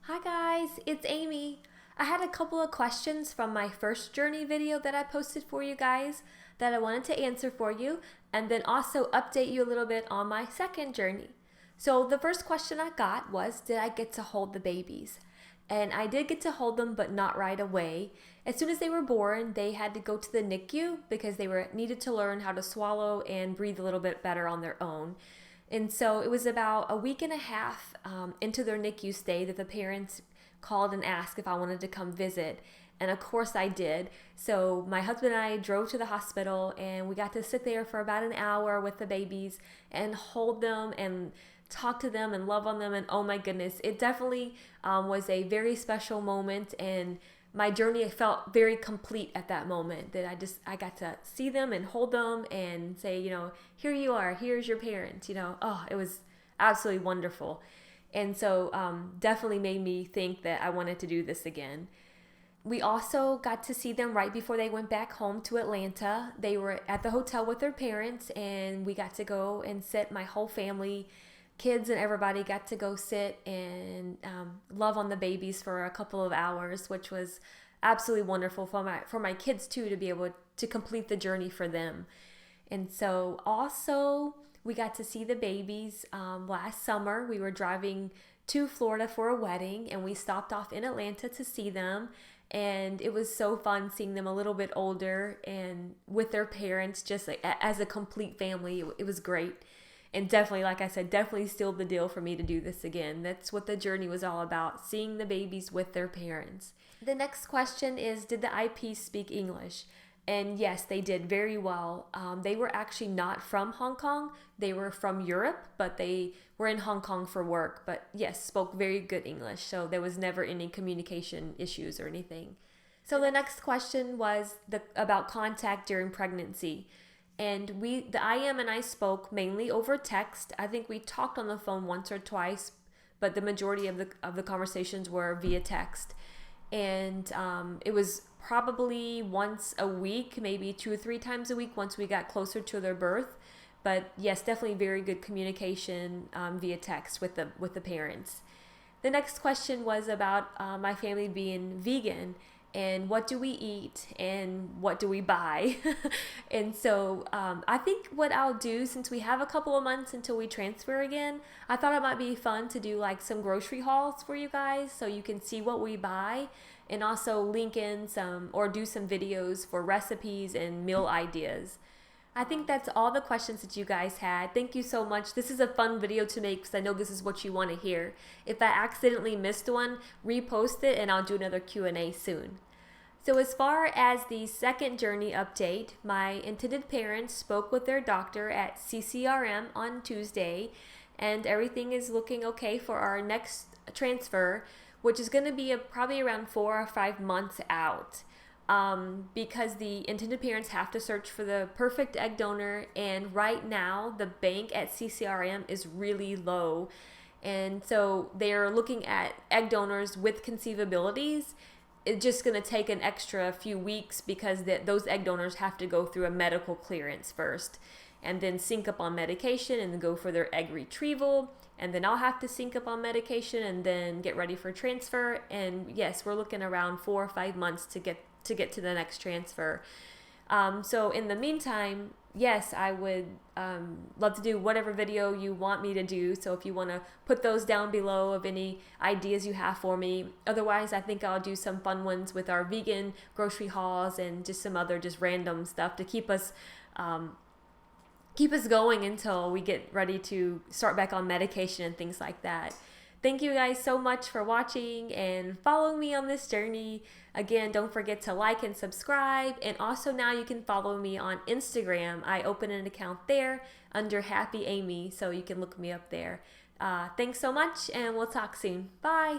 Hi guys, it's Amy. I had a couple of questions from my first journey video that I posted for you guys that I wanted to answer for you and then also update you a little bit on my second journey. So the first question I got was, did I get to hold the babies? And I did get to hold them, but not right away. As soon as they were born, they had to go to the NICU because they were needed to learn how to swallow and breathe a little bit better on their own. And so it was about a week and a half into their NICU stay that the parents called and asked if I wanted to come visit. And of course I did. So my husband and I drove to the hospital and we got to sit there for about an hour with the babies and hold them and talk to them and love on them. And oh my goodness, it definitely was a very special moment. And my journey felt very complete at that moment, that I got to see them and hold them and say, here you are, here's your parents. Oh, it was absolutely wonderful. And so definitely made me think that I wanted to do this again. We also got to see them right before they went back home to Atlanta. They were at the hotel with their parents, and we got to go and sit. My whole family, kids and everybody, got to go sit and love on the babies for a couple of hours, which was absolutely wonderful for my kids too, to be able to complete the journey for them. And so also we got to see the babies last summer. We were driving to Florida for a wedding, and we stopped off in Atlanta to see them. And it was so fun seeing them a little bit older and with their parents, just like as a complete family. It was great. And definitely, like I said, definitely sealed the deal for me to do this again. That's what the journey was all about, seeing the babies with their parents. The next question is, did the IPs speak English? And yes, they did very well. They were actually not from Hong Kong. They were from Europe, but they were in Hong Kong for work. But yes, spoke very good English. So there was never any communication issues or anything. So the next question was about contact during pregnancy. And the IM and I spoke mainly over text. I think we talked on the phone once or twice, but the majority of the conversations were via text. And it was probably once a week, maybe 2 or 3 times a week once we got closer to their birth. But yes, definitely very good communication via text with the parents. The next question was about my family being vegan and what do we eat and what do we buy. And so I think what I'll do, since we have a couple of months until we transfer again, I thought it might be fun to do like some grocery hauls for you guys so you can see what we buy, and also link in some or do some videos for recipes and meal ideas. I think that's all the questions that you guys had. Thank you so much. This is a fun video to make because I know this is what you want to hear. If I accidentally missed one, repost it and I'll do another Q&A soon. So as far as the second journey update, my intended parents spoke with their doctor at CCRM on Tuesday, and everything is looking okay for our next transfer, which is going to be probably around 4 or 5 months out. Because the intended parents have to search for the perfect egg donor, and right now the bank at CCRM is really low, and so they're looking at egg donors with conceivabilities. It's just going to take an extra few weeks because those egg donors have to go through a medical clearance first, and then sync up on medication and then go for their egg retrieval, and then I'll have to sync up on medication and then get ready for transfer. And yes, we're looking around 4 or 5 months to get to the next transfer. So in the meantime, yes, I would love to do whatever video you want me to do. So if you want to put those down below of any ideas you have for me. Otherwise, I think I'll do some fun ones with our vegan grocery hauls and just some other just random stuff to keep us going until we get ready to start back on medication and things like that. Thank you guys so much for watching and following me on this journey. Again, don't forget to like and subscribe. And also now you can follow me on Instagram. I opened an account there under Happy Amy, so you can look me up there. Thanks so much, and we'll talk soon. Bye.